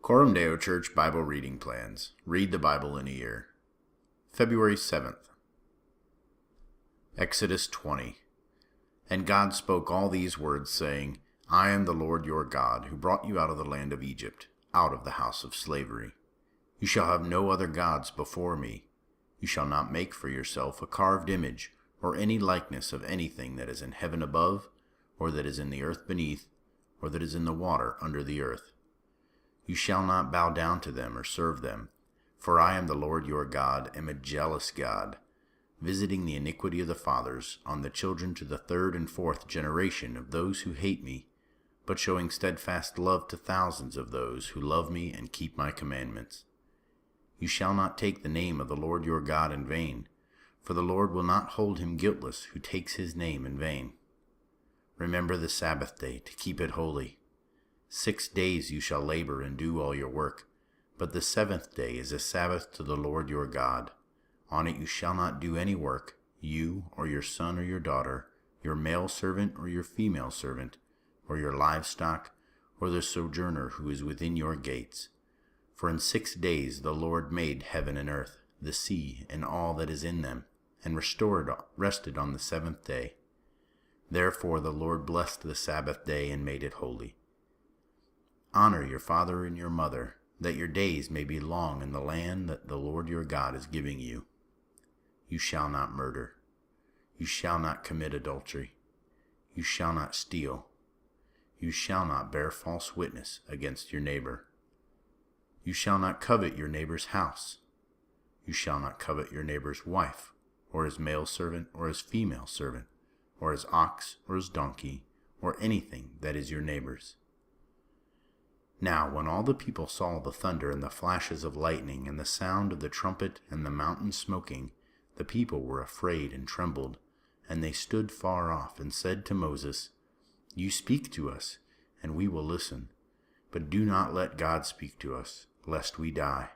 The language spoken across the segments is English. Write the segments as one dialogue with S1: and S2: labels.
S1: Coram Deo Church Bible Reading Plans. Read the Bible in a year. February 7th. Exodus 20. And God spoke all these words, saying, I am the Lord your God, who brought you out of the land of Egypt, out of the house of slavery. You shall have no other gods before me. You shall not make for yourself a carved image, or any likeness of anything that is in heaven above, or that is in the earth beneath, or that is in the water under the earth. You shall not bow down to them or serve them, for I am the Lord your God, am a jealous God, visiting the iniquity of the fathers on the children to the third and fourth generation of those who hate me, but showing steadfast love to thousands of those who love me and keep my commandments. You shall not take the name of the Lord your God in vain, for the Lord will not hold him guiltless who takes his name in vain. Remember the Sabbath day to keep it holy. 6 days you shall labor and do all your work, but the seventh day is a Sabbath to the Lord your God. On it you shall not do any work, you or your son or your daughter, your male servant or your female servant, or your livestock, or the sojourner who is within your gates. For in 6 days the Lord made heaven and earth, the sea, and all that is in them, and rested on the seventh day. Therefore the Lord blessed the Sabbath day and made it holy. Honor your father and your mother, that your days may be long in the land that the Lord your God is giving you. You shall not murder. You shall not commit adultery. You shall not steal. You shall not bear false witness against your neighbor. You shall not covet your neighbor's house. You shall not covet your neighbor's wife, or his male servant, or his female servant, or his ox, or his donkey, or anything that is your neighbor's. Now when all the people saw the thunder and the flashes of lightning and the sound of the trumpet and the mountain smoking, the people were afraid and trembled, and they stood far off and said to Moses, You speak to us, and we will listen, but do not let God speak to us, lest we die.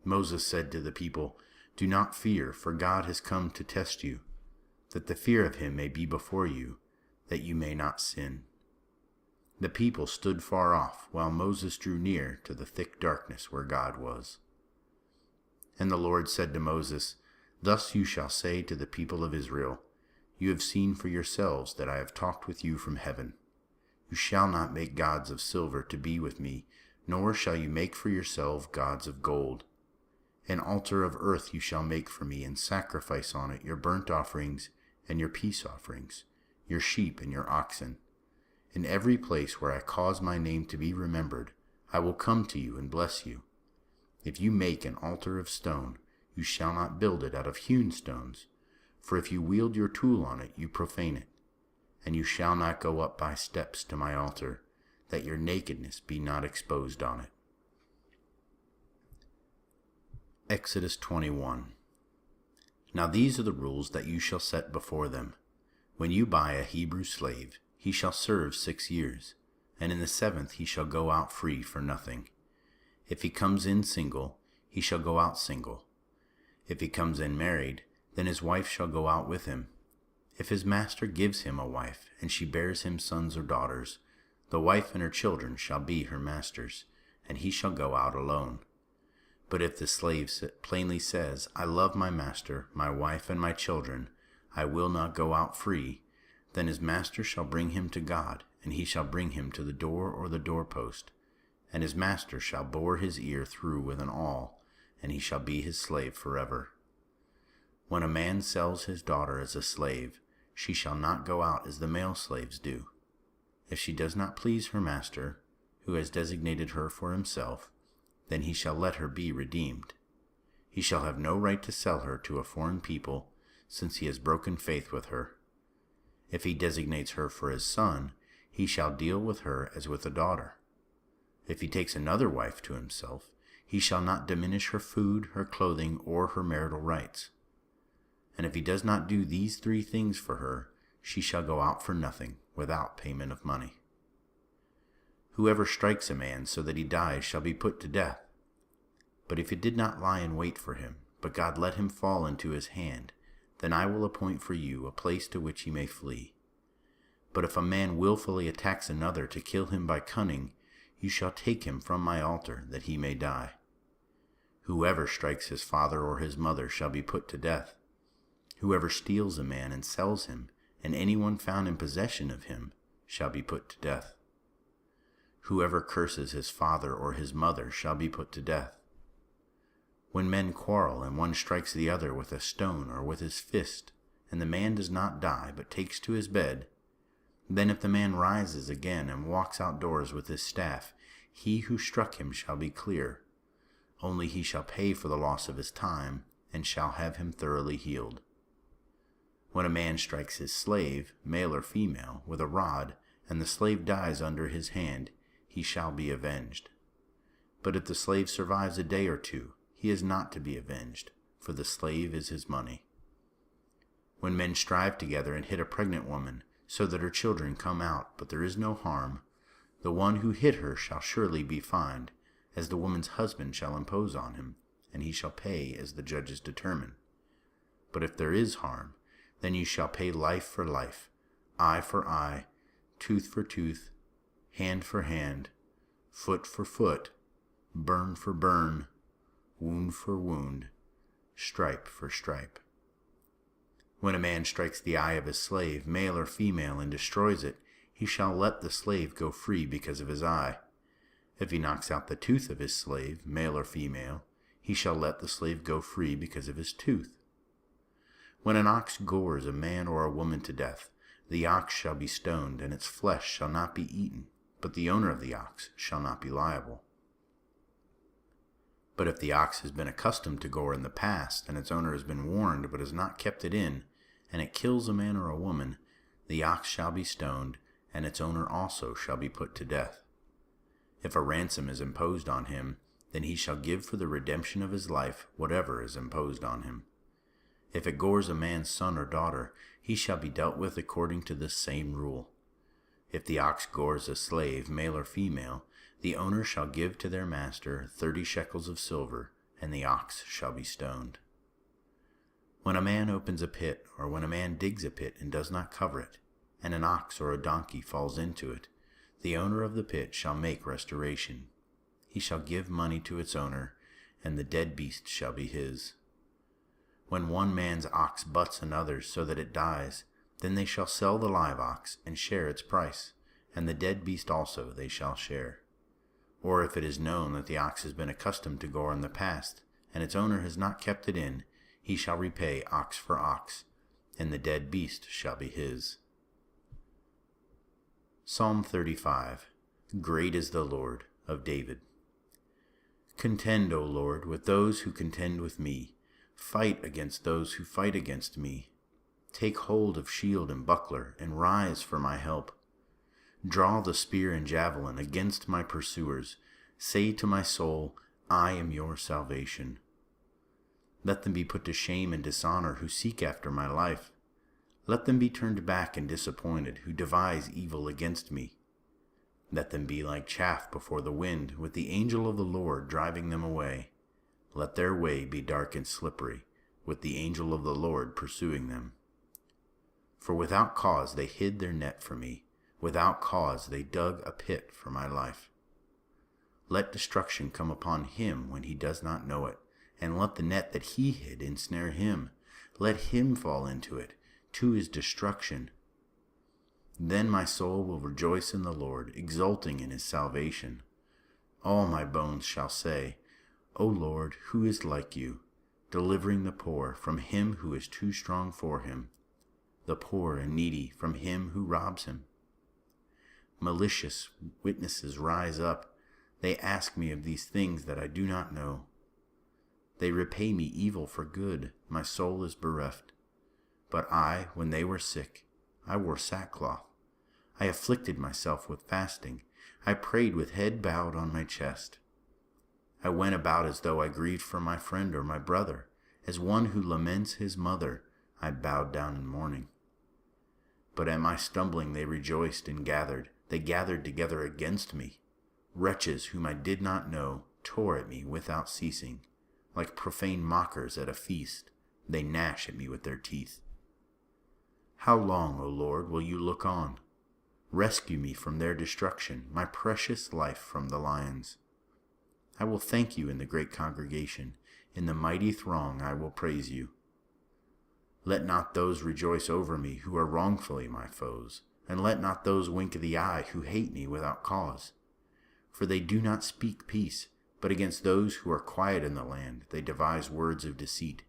S1: Moses said to the people, Do not fear, for God has come to test you, that the fear of him may be before you, that you may not sin. The people stood far off, while Moses drew near to the thick darkness where God was. And the Lord said to Moses, Thus you shall say to the people of Israel, You have seen for yourselves that I have talked with you from heaven. You shall not make gods of silver to be with me, nor shall you make for yourself gods of gold. An altar of earth you shall make for me, and sacrifice on it your burnt offerings and your peace offerings, your sheep and your oxen. In every place where I cause my name to be remembered, I will come to you and bless you. If you make an altar of stone, you shall not build it out of hewn stones, for if you wield your tool on it, you profane it. And you shall not go up by steps to my altar, that your nakedness be not exposed on it. Exodus 21. Now these are the rules that you shall set before them. When you buy a Hebrew slave, he shall serve 6 years, and in the 7th he shall go out free for nothing. If he comes in single, he shall go out single. If he comes in married, then his wife shall go out with him. If his master gives him a wife, and she bears him sons or daughters, the wife and her children shall be her master's, and he shall go out alone. But if the slave plainly says, I love my master, my wife, and my children, I will not go out free, then his master shall bring him to God, and he shall bring him to the door or the doorpost, and his master shall bore his ear through with an awl, and he shall be his slave forever. When a man sells his daughter as a slave, she shall not go out as the male slaves do. If she does not please her master, who has designated her for himself, then he shall let her be redeemed. He shall have no right to sell her to a foreign people, since he has broken faith with her. If he designates her for his son, he shall deal with her as with a daughter. If he takes another wife to himself, he shall not diminish her food, her clothing, or her marital rights. And if he does not do these 3 things for her, she shall go out for nothing, without payment of money. Whoever strikes a man so that he dies shall be put to death. But if he did not lie in wait for him, but God let him fall into his hand, then I will appoint for you a place to which he may flee. But if a man willfully attacks another to kill him by cunning, you shall take him from my altar, that he may die. Whoever strikes his father or his mother shall be put to death. Whoever steals a man and sells him, and anyone found in possession of him, shall be put to death. Whoever curses his father or his mother shall be put to death. When men quarrel, and one strikes the other with a stone or with his fist, and the man does not die, but takes to his bed, then if the man rises again and walks outdoors with his staff, he who struck him shall be clear. Only he shall pay for the loss of his time, and shall have him thoroughly healed. When a man strikes his slave, male or female, with a rod, and the slave dies under his hand, he shall be avenged. But if the slave survives a day or two, he is not to be avenged, for the slave is his money. When men strive together and hit a pregnant woman, so that her children come out, but there is no harm, the one who hit her shall surely be fined, as the woman's husband shall impose on him, and he shall pay as the judges determine. But if there is harm, then you shall pay life for life, eye for eye, tooth for tooth, hand for hand, foot for foot, burn for burn, wound for wound, stripe for stripe. When a man strikes the eye of his slave, male or female, and destroys it, he shall let the slave go free because of his eye. If he knocks out the tooth of his slave, male or female, he shall let the slave go free because of his tooth. When an ox gores a man or a woman to death, the ox shall be stoned, and its flesh shall not be eaten, but the owner of the ox shall not be liable. But if the ox has been accustomed to gore in the past, and its owner has been warned but has not kept it in, and it kills a man or a woman, the ox shall be stoned, and its owner also shall be put to death. If a ransom is imposed on him, then he shall give for the redemption of his life whatever is imposed on him. If it gores a man's son or daughter, he shall be dealt with according to this same rule. If the ox gores a slave, male or female, the owner shall give to their master 30 shekels of silver, and the ox shall be stoned. When a man opens a pit, or when a man digs a pit and does not cover it, and an ox or a donkey falls into it, the owner of the pit shall make restoration. He shall give money to its owner, and the dead beast shall be his. When one man's ox butts another's so that it dies, then they shall sell the live ox and share its price, and the dead beast also they shall share. Or if it is known that the ox has been accustomed to gore in the past, and its owner has not kept it in, he shall repay ox for ox, and the dead beast shall be his. Psalm 35. Great is the Lord, of David. Contend, O Lord, with those who contend with me. Fight against those who fight against me. Take hold of shield and buckler, and rise for my help. Draw the spear and javelin against my pursuers. Say to my soul, I am your salvation. Let them be put to shame and dishonor who seek after my life. Let them be turned back and disappointed who devise evil against me. Let them be like chaff before the wind, with the angel of the Lord driving them away. Let their way be dark and slippery, with the angel of the Lord pursuing them. For without cause they hid their net for me. Without cause they dug a pit for my life. Let destruction come upon him when he does not know it, and let the net that he hid ensnare him. Let him fall into it, to his destruction. Then my soul will rejoice in the Lord, exulting in his salvation. All my bones shall say, O Lord, who is like you, delivering the poor from him who is too strong for him, the poor and needy from him who robs him. Malicious witnesses rise up. They ask me of these things that I do not know. They repay me evil for good. My soul is bereft. But I, when they were sick, I wore sackcloth. I afflicted myself with fasting. I prayed with head bowed on my chest. I went about as though I grieved for my friend or my brother. As one who laments his mother, I bowed down in mourning. But at my stumbling they rejoiced and gathered. They gathered together against me. Wretches whom I did not know tore at me without ceasing. Like profane mockers at a feast, they gnash at me with their teeth. How long, O Lord, will you look on? Rescue me from their destruction, my precious life from the lions. I will thank you in the great congregation. In the mighty throng I will praise you. Let not those rejoice over me who are wrongfully my foes, and let not those wink the eye who hate me without cause. For they do not speak peace, but against those who are quiet in the land they devise words of deceit.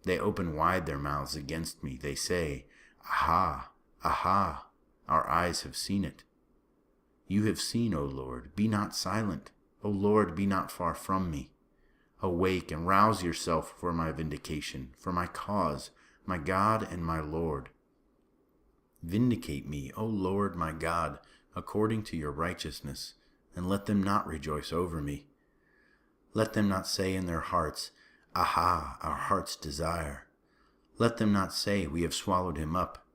S1: They open wide their mouths against me. They say, Aha, aha, our eyes have seen it. You have seen, O Lord, be not silent. O Lord, be not far from me. Awake and rouse yourself for my vindication, for my cause, my God and my Lord. Vindicate me, O Lord my God, according to your righteousness, and let them not rejoice over me. Let them not say in their hearts, Aha, our heart's desire. Let them not say, We have swallowed him up.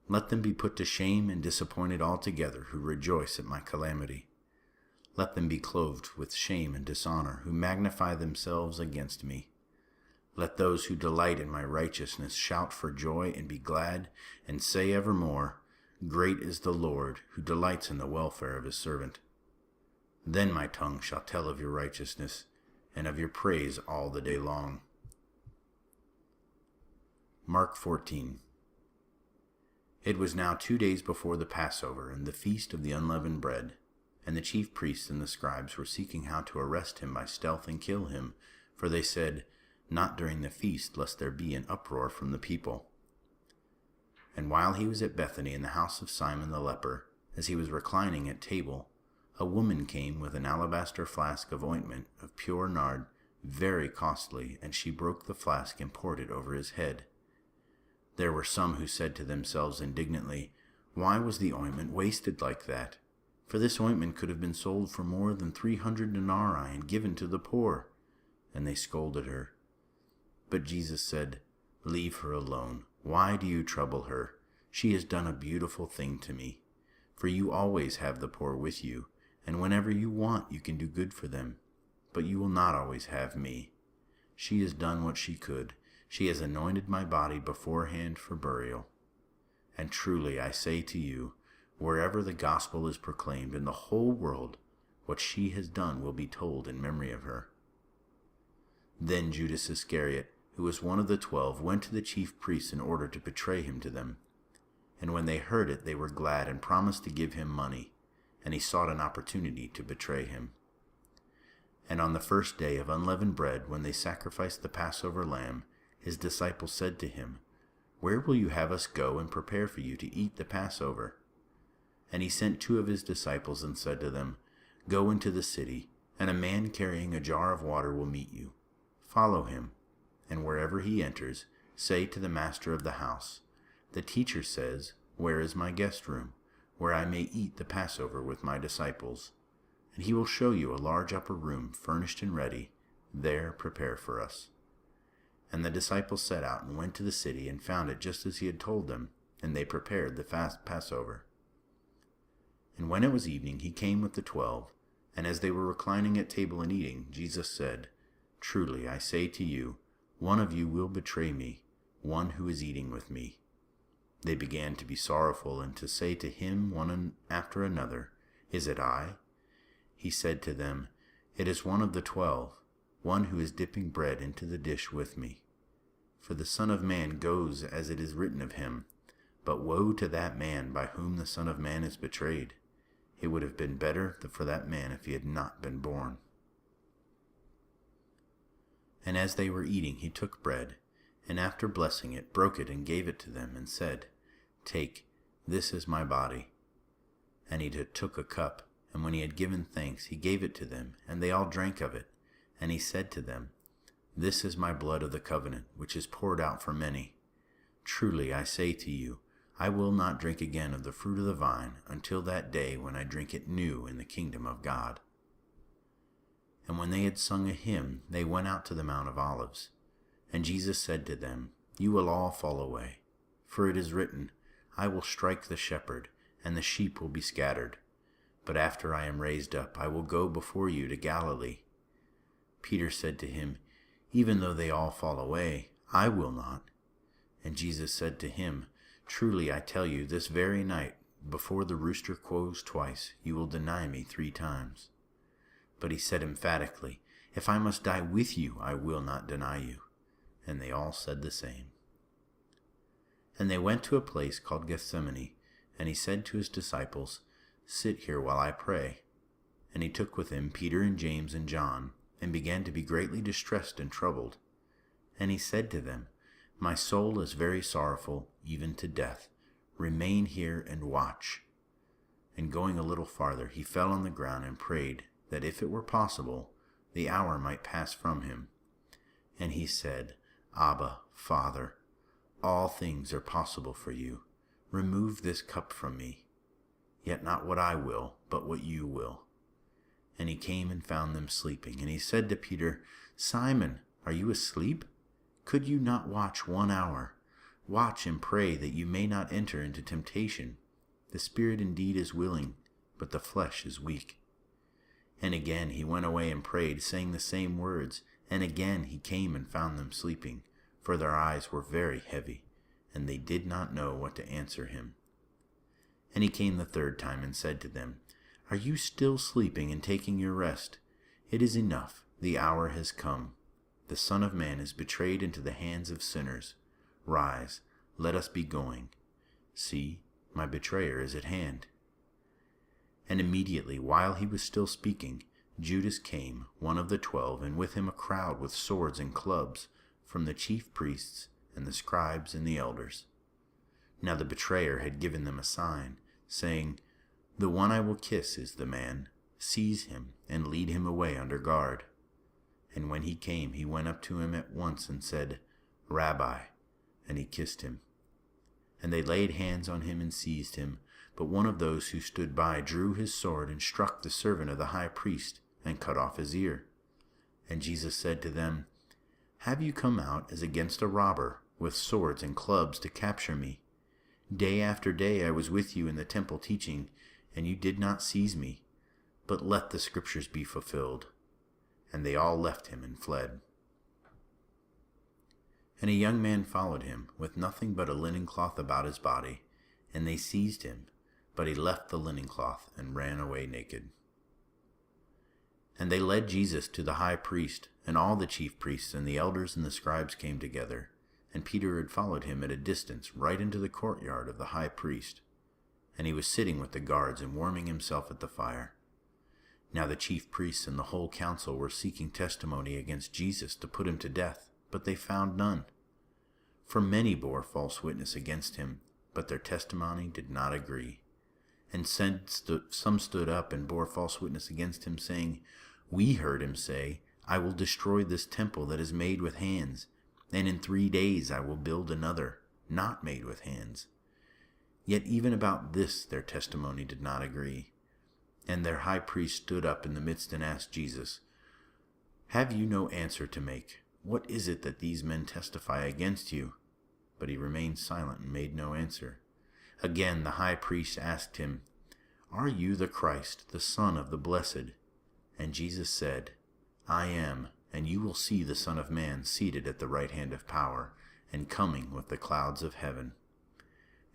S1: Let them be put to shame and disappointed altogether who rejoice at my calamity. Let them be clothed with shame and dishonor, who magnify themselves against me. Let those who delight in my righteousness shout for joy and be glad, and say evermore, Great is the Lord, who delights in the welfare of his servant. Then my tongue shall tell of your righteousness, and of your praise all the day long. Mark 14. It was now 2 days before the Passover and the feast of the unleavened bread, and the chief priests and the scribes were seeking how to arrest him by stealth and kill him, for they said, Not during the feast, lest there be an uproar from the people. And while he was at Bethany in the house of Simon the leper, as he was reclining at table, a woman came with an alabaster flask of ointment of pure nard, very costly, and she broke the flask and poured it over his head. There were some who said to themselves indignantly, Why was the ointment wasted like that? For this ointment could have been sold for more than 300 denarii and given to the poor. And they scolded her. But Jesus said, Leave her alone. Why do you trouble her? She has done a beautiful thing to me. For you always have the poor with you, and whenever you want you can do good for them. But you will not always have me. She has done what she could. She has anointed my body beforehand for burial. And truly I say to you, wherever the gospel is proclaimed in the whole world, what she has done will be told in memory of her. Then Judas Iscariot, who was one of the 12, went to the chief priests in order to betray him to them. And when they heard it, they were glad and promised to give him money, and he sought an opportunity to betray him. And on the first day of unleavened bread, when they sacrificed the Passover lamb, his disciples said to him, Where will you have us go and prepare for you to eat the Passover? And he sent 2 of his disciples and said to them, Go into the city, and a man carrying a jar of water will meet you. Follow him, and wherever he enters, say to the master of the house, The teacher says, Where is my guest room, where I may eat the Passover with my disciples? And he will show you a large upper room, furnished and ready. There prepare for us. And the disciples set out and went to the city and found it just as he had told them, and they prepared the Passover. And when it was evening, he came with the 12, and as they were reclining at table and eating, Jesus said, Truly I say to you, one of you will betray me, one who is eating with me. They began to be sorrowful and to say to him one after another, Is it I? He said to them, It is one of the 12, one who is dipping bread into the dish with me. For the Son of Man goes as it is written of him, but woe to that man by whom the Son of Man is betrayed. It would have been better for that man if he had not been born. And as they were eating, he took bread, and after blessing it, broke it and gave it to them, and said, Take, this is my body. And he took a cup, and when he had given thanks, he gave it to them, and they all drank of it. And he said to them, This is my blood of the covenant, which is poured out for many. Truly I say to you, I will not drink again of the fruit of the vine until that day when I drink it new in the kingdom of God. And when they had sung a hymn, they went out to the Mount of Olives. And Jesus said to them, You will all fall away, for it is written, I will strike the shepherd, and the sheep will be scattered. But after I am raised up, I will go before you to Galilee. Peter said to him, Even though they all fall away, I will not. And Jesus said to him, Truly I tell you, this very night, before the rooster crows twice, you will deny me 3 times. But he said emphatically, If I must die with you, I will not deny you. And they all said the same. And they went to a place called Gethsemane, and he said to his disciples, Sit here while I pray. And he took with him Peter and James and John, and began to be greatly distressed and troubled. And he said to them, My soul is very sorrowful, even to death. Remain here and watch. And going a little farther, he fell on the ground and prayed that if it were possible, the hour might pass from him. And he said, Abba, Father, all things are possible for you. Remove this cup from me. Yet not what I will, but what you will. And he came and found them sleeping. And he said to Peter, Simon, are you asleep? Could you not watch 1 hour? Watch and pray that you may not enter into temptation. The spirit indeed is willing, but the flesh is weak. And again he went away and prayed, saying the same words. And again he came and found them sleeping, for their eyes were very heavy, and they did not know what to answer him. And he came the 3rd time and said to them, Are you still sleeping and taking your rest? It is enough, the hour has come. The Son of Man is betrayed into the hands of sinners. Rise, let us be going. See, my betrayer is at hand. And immediately, while he was still speaking, Judas came, one of the 12, and with him a crowd with swords and clubs, from the chief priests and the scribes and the elders. Now the betrayer had given them a sign, saying, The one I will kiss is the man. Seize him and lead him away under guard. And when he came, he went up to him at once and said, Rabbi, and he kissed him. And they laid hands on him and seized him. But one of those who stood by drew his sword and struck the servant of the high priest and cut off his ear. And Jesus said to them, Have you come out as against a robber, with swords and clubs to capture me? Day after day I was with you in the temple teaching, and you did not seize me. But let the scriptures be fulfilled. And they all left him and fled. And a young man followed him, with nothing but a linen cloth about his body, and they seized him, but he left the linen cloth and ran away naked. And they led Jesus to the high priest, and all the chief priests and the elders and the scribes came together, and Peter had followed him at a distance right into the courtyard of the high priest. And he was sitting with the guards and warming himself at the fire. Now the chief priests and the whole council were seeking testimony against Jesus to put him to death, but they found none. For many bore false witness against him, but their testimony did not agree. And some stood up and bore false witness against him, saying, We heard him say, I will destroy this temple that is made with hands, and in 3 days I will build another, not made with hands. Yet even about this their testimony did not agree. And their high priest stood up in the midst and asked Jesus, Have you no answer to make? What is it that these men testify against you? But he remained silent and made no answer. Again the high priest asked him, Are you the Christ, the Son of the Blessed? And Jesus said, I am, and you will see the Son of Man seated at the right hand of power, and coming with the clouds of heaven.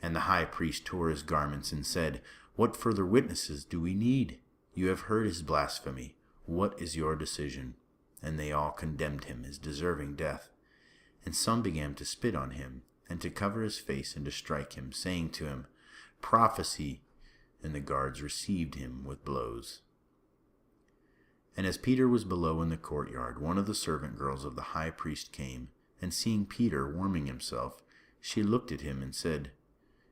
S1: And the high priest tore his garments and said, What further witnesses do we need? You have heard his blasphemy. What is your decision? And they all condemned him as deserving death. And some began to spit on him, and to cover his face and to strike him, saying to him, Prophesy! And the guards received him with blows. And as Peter was below in the courtyard, one of the servant girls of the high priest came, and seeing Peter warming himself, she looked at him and said,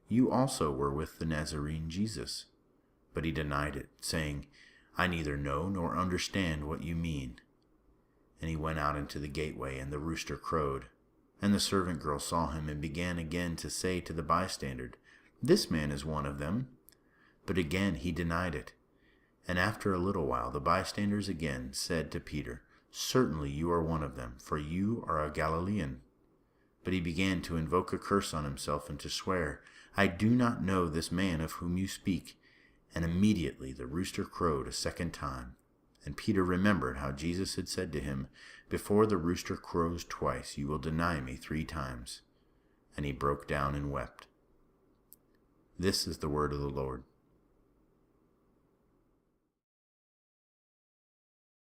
S1: You also were with the Nazarene Jesus. But he denied it, saying, I neither know nor understand what you mean. And he went out into the gateway, and the rooster crowed. And the servant girl saw him, and began again to say to the bystander, This man is one of them. But again he denied it. And after a little while the bystanders again said to Peter, Certainly you are one of them, for you are a Galilean. But he began to invoke a curse on himself and to swear, I do not know this man of whom you speak. And immediately the rooster crowed a 2nd time. And Peter remembered how Jesus had said to him, Before the rooster crows twice, you will deny me 3 times. And he broke down and wept. This is the word of the Lord.